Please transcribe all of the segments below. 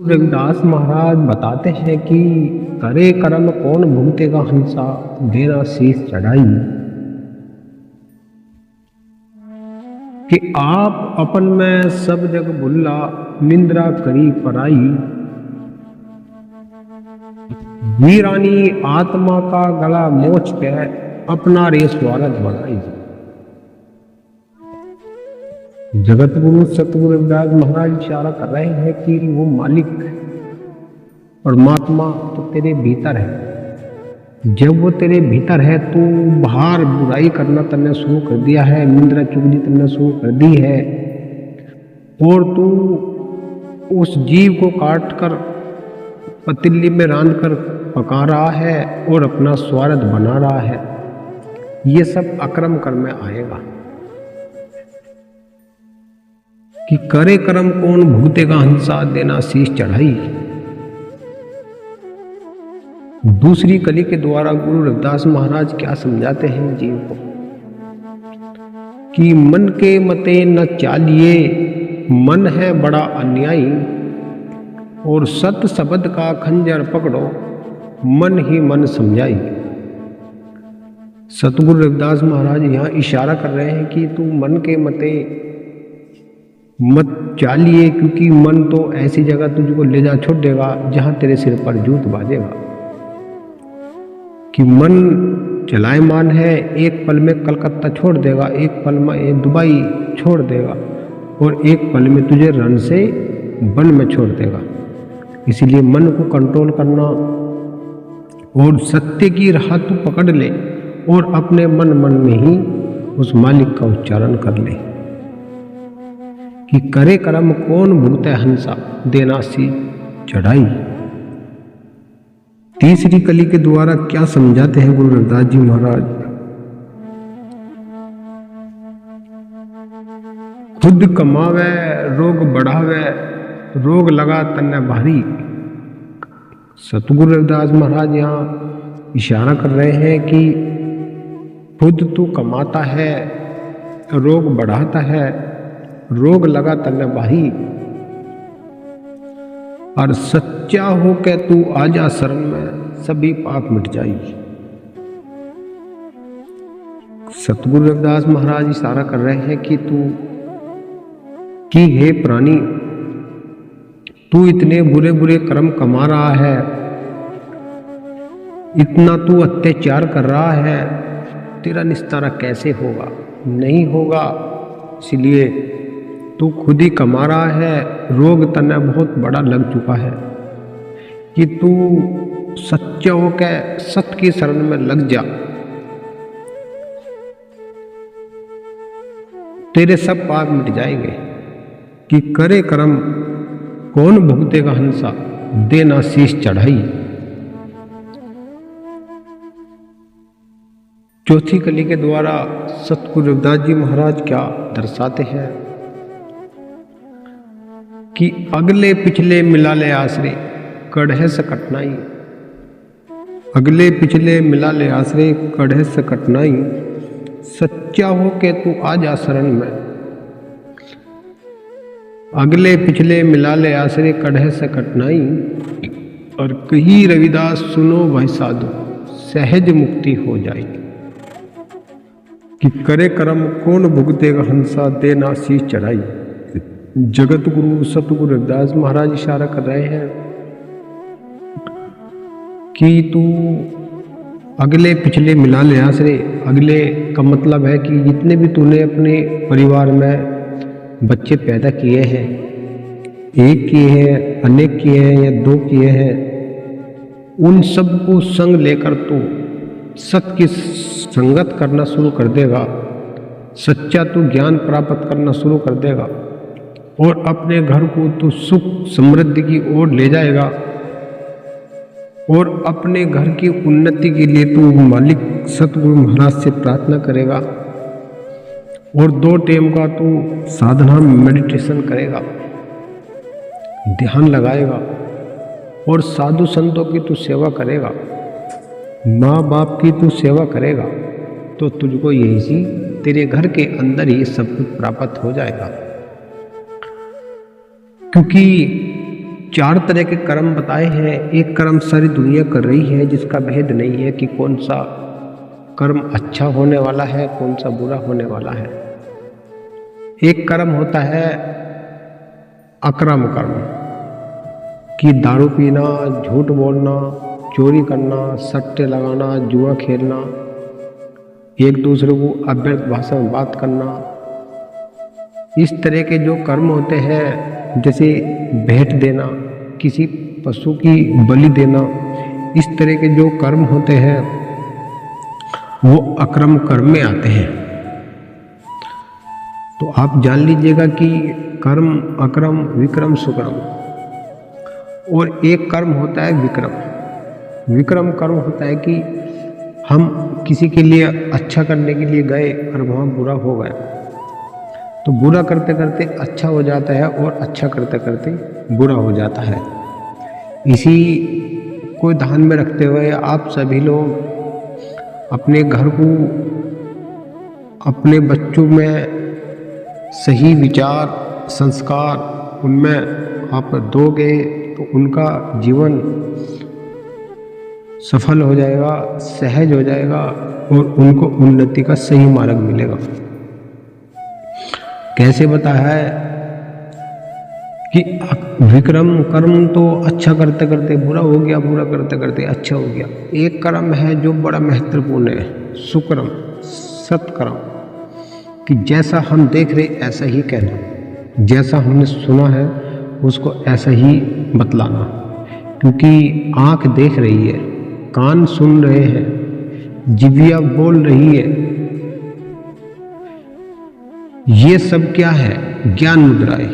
रविदास महाराज बताते हैं कि करे कर्म कौन भुगतेगा हंसा, देना शीश चढ़ाई। कि आप अपन में सब जग भुल्ला, निंद्रा करी पराई। वीरानी आत्मा का गला मोच के, अपना रे स्वार्थ बनाई। जगत गुरु सतगुरु रविदास महाराज इशारा कर रहे हैं कि वो मालिक परमात्मा तो तेरे भीतर है। जब वो तेरे भीतर है तो बाहर बुराई करना तन्ने शुरू कर दिया है, निंद्रा चुगली तन्ने शुरू कर दी है, और तू उस जीव को काट कर पतीली में रांध कर पका रहा है और अपना स्वार्थ बना रहा है। ये सब अक्रम कर्म में आएगा। कि करे कर्म कौन भुगतेगा हंसा, देना शीश चढ़ाई। दूसरी कली के द्वारा गुरु रविदास महाराज क्या समझाते हैं जीव को कि मन के मते न चालिए, मन है बड़ा अन्यायी, और सत शब्द का खंजर पकड़ो, मन ही मन समझाई। सतगुरु रविदास महाराज यहाँ इशारा कर रहे हैं कि तू मन के मते मत चालिए, क्योंकि मन तो ऐसी जगह तुझको ले जा छोड़ देगा जहां तेरे सिर पर जूत बाजेगा। कि मन चलायमान है, एक पल में कलकत्ता छोड़ देगा, एक पल में दुबई छोड़ देगा, और एक पल में तुझे रण से वन में छोड़ देगा। इसीलिए मन को कंट्रोल करना और सत्य की राह तू पकड़ ले और अपने मन में ही उस मालिक का उच्चारण कर ले। कि करे कर्म कौन भुगते हंसा, देना सी चढ़ाई। तीसरी कली के द्वारा क्या समझाते हैं गुरु रविदास जी महाराज? खुद कमावे रोग बढ़ावे, रोग लगा तन्ने भारी। सतगुरु रविदास महाराज यहाँ इशारा कर रहे हैं कि खुद तू कमाता है, रोग बढ़ाता है, रोग लगा तन्ने भारी, और सच्चा हो के तू आजा शरण में, सभी पाप मिट जाएगी। सतगुरु रविदास महाराज इशारा कर रहे हैं कि तू कि हे प्राणी, तू इतने बुरे बुरे कर्म कमा रहा है, इतना तू अत्याचार कर रहा है, तेरा निस्तारा कैसे होगा? नहीं होगा। इसलिए तू खुद ही कमा रहा है, रोग तन्ने बहुत बड़ा लग चुका है। कि तू सच्चा होकर सत्य की शरण में लग जा, तेरे सब पाप मिट जाएंगे। कि करे कर्म कौन भुगतेगा हंसा, देना शीश चढ़ाई। चौथी कली के द्वारा सतगुरु रविदास जी महाराज क्या दर्शाते हैं कि अगले पिछले मिला ले आश्रय, कढ़े से कठिनाई। अगले पिछले मिला ले आश्रय, कढ़े से कठिनाई। सच्चा हो के तू आजा शरण में, अगले पिछले मिला ले आश्रय, कढ़े से कठिनाई। और कही रविदास सुनो भाई साधु, सहज मुक्ति हो जाएगी। कि करे कर्म कौन भुगतेगा हंसा, देना शीश चढ़ाई। जगत गुरु सतगुरु रविदास महाराज इशारा कर रहे हैं कि तू अगले पिछले मिला ले आश्रय। अगले का मतलब है कि जितने भी तूने अपने परिवार में बच्चे पैदा किए हैं, एक किए हैं, अनेक किए हैं या दो किए हैं, उन सब को संग लेकर तू सत्य की संगत करना शुरू कर देगा, सच्चा तू ज्ञान प्राप्त करना शुरू कर देगा, और अपने घर को तू सुख समृद्धि की ओर ले जाएगा, और अपने घर की उन्नति के लिए तू मालिक सतगुरु महाराज से प्रार्थना करेगा, और 2 टाइम का तू साधना मेडिटेशन करेगा, ध्यान लगाएगा, और साधु संतों की तू सेवा करेगा, माँ बाप की तू सेवा करेगा, तो तुझको यही सी तेरे घर के अंदर ही सब कुछ प्राप्त हो जाएगा। क्योंकि 4 तरह के कर्म बताए हैं। एक कर्म सारी दुनिया कर रही है जिसका भेद नहीं है कि कौन सा कर्म अच्छा होने वाला है, कौन सा बुरा होने वाला है। एक कर्म होता है अकर्म कर्म, कि दारू पीना, झूठ बोलना, चोरी करना, सट्टे लगाना, जुआ खेलना, एक दूसरे को अव्यर्थ भाषा में बात करना। इस तरह के जो कर्म होते हैं, जैसे भेंट देना, किसी पशु की बलि देना, इस तरह के जो कर्म होते हैं वो अकर्म कर्म में आते हैं। तो आप जान लीजिएगा कि कर्म, अकर्म, विक्रम, सुकर्म, और एक कर्म होता है विक्रम। विक्रम कर्म होता है कि हम किसी के लिए अच्छा करने के लिए गए और वहाँ बुरा हो गया, तो बुरा करते करते अच्छा हो जाता है और अच्छा करते करते बुरा हो जाता है। इसी को ध्यान में रखते हुए आप सभी लोग अपने घर को, अपने बच्चों में सही विचार, संस्कार उनमें आप दोगे तो उनका जीवन सफल हो जाएगा, सहज हो जाएगा और उनको उन्नति का सही मार्ग मिलेगा। कैसे बताया है कि विक्रम कर्म तो अच्छा करते करते बुरा हो गया, बुरा करते करते अच्छा हो गया। एक कर्म है जो बड़ा महत्वपूर्ण है, सुकर्म, सत्कर्म, कि जैसा हम देख रहे ऐसा ही कहना, जैसा हमने सुना है उसको ऐसा ही बतलाना। क्योंकि आँख देख रही है, कान सुन रहे हैं, जिह्वा बोल रही है, ये सब क्या है? ज्ञान मुद्राएं।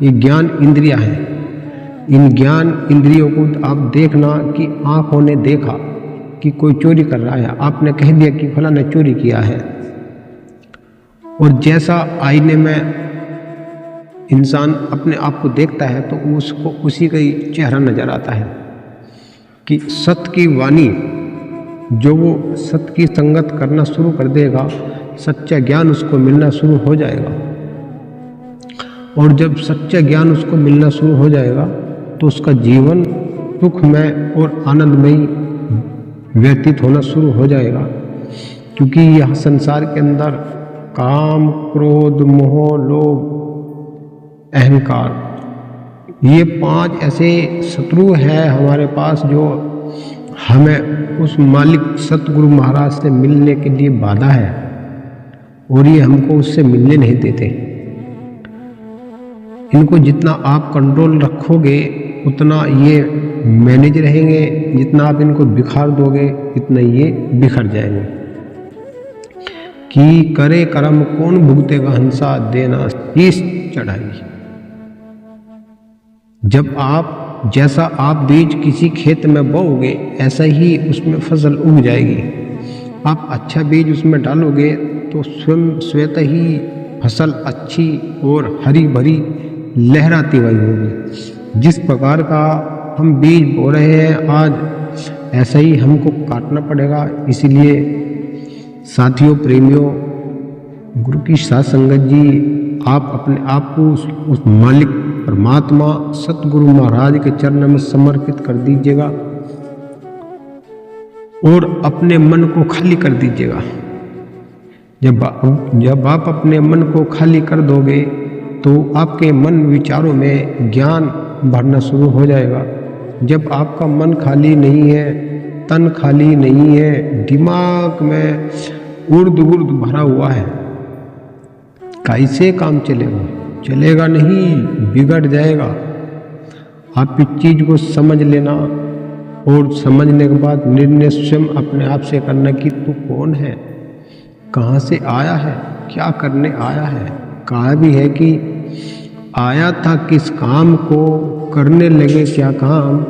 ये ज्ञान इंद्रियां हैं। इन ज्ञान इंद्रियों को आप देखना कि आँखों ने देखा कि कोई चोरी कर रहा है, आपने कह दिया कि फला ने चोरी किया है। और जैसा आईने में इंसान अपने आप को देखता है तो उसको उसी का ही चेहरा नजर आता है। कि सत्य की वाणी, जो वो सत्य की संगत करना शुरू कर देगा, सच्चा ज्ञान उसको मिलना शुरू हो जाएगा। और जब सच्चा ज्ञान उसको मिलना शुरू हो जाएगा तो उसका जीवन सुखमय और आनंदमयी व्यतीत होना शुरू हो जाएगा। क्योंकि यह संसार के अंदर काम, क्रोध, मोह, लोभ, अहंकार, ये 5 ऐसे शत्रु हैं हमारे पास जो हमें उस मालिक सतगुरु महाराज से मिलने के लिए बाधा है और ये हमको उससे मिलने नहीं देते। इनको जितना आप कंट्रोल रखोगे उतना ये मैनेज रहेंगे, जितना आप इनको बिखार दोगे इतना ये बिखर जाएंगे। कि करे कर्म कौन भुगतेगा हंसा, देना शीश चढ़ाई। जब आप, जैसा आप बीज किसी खेत में बोओगे ऐसा ही उसमें फसल उग जाएगी। आप अच्छा बीज उसमें डालोगे तो स्वयं स्वतः ही फसल अच्छी और हरी भरी लहराती हुई होगी। जिस प्रकार का हम बीज बो रहे हैं आज, ऐसा ही हमको काटना पड़ेगा। इसीलिए साथियों, प्रेमियों, गुरु की साथ संगत जी, आप अपने आप को उस मालिक परमात्मा सतगुरु महाराज के चरणों में समर्पित कर दीजिएगा और अपने मन को खाली कर दीजिएगा। जब आप अपने मन को खाली कर दोगे तो आपके मन विचारों में ज्ञान भरना शुरू हो जाएगा। जब आपका मन खाली नहीं है, तन खाली नहीं है, दिमाग में उर्द उर्द भरा हुआ है, कैसे काम चलेगा? चलेगा नहीं, बिगड़ जाएगा। आप इस चीज को समझ लेना और समझने के बाद निर्णय स्वयं अपने आप से करना कि तू कौन है, कहाँ से आया है, क्या करने आया है। कहा भी है कि आया था किस काम को, करने लगे क्या काम,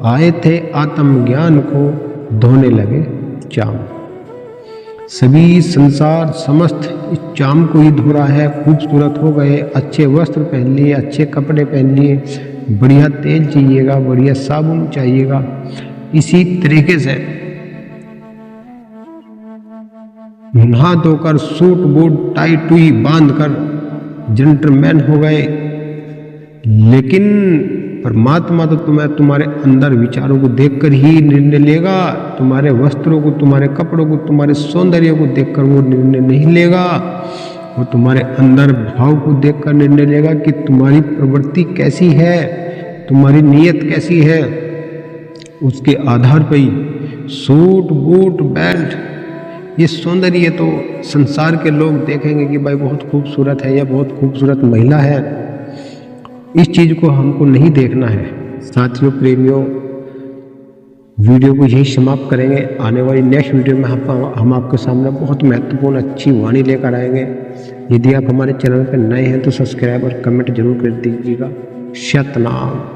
आए थे आत्मज्ञान को, धोने लगे चाम। सभी संसार समस्त इस चाम को ही धो रहा है। खूबसूरत हो गए, अच्छे वस्त्र पहन लिए, अच्छे कपड़े पहन लिए, बढ़िया तेल चाहिएगा, बढ़िया साबुन चाहिएगा। इसी तरीके से नहा धोकर सूट बूट टाई टुई बांध कर जेंटलमैन हो गए, लेकिन परमात्मा तो तुम्हारे अंदर विचारों को देखकर ही निर्णय लेगा। तुम्हारे वस्त्रों को, तुम्हारे कपड़ों को, तुम्हारे सौंदर्य को देखकर वो निर्णय नहीं लेगा। वो तुम्हारे अंदर भाव को देखकर निर्णय लेगा कि तुम्हारी प्रवृत्ति कैसी है, तुम्हारी नीयत कैसी है। उसके आधार पर ही सूट बूट बेल्ट, ये सौंदर्य तो संसार के लोग देखेंगे कि भाई बहुत खूबसूरत है या बहुत खूबसूरत महिला है। इस चीज़ को हमको नहीं देखना है। साथियों, प्रेमियों, वीडियो को यही समाप्त करेंगे। आने वाली नेक्स्ट वीडियो में हम आपके सामने बहुत महत्वपूर्ण अच्छी वाणी लेकर आएंगे। यदि आप हमारे चैनल पर नए हैं तो सब्सक्राइब और कमेंट जरूर कर दीजिएगा। सतनाम।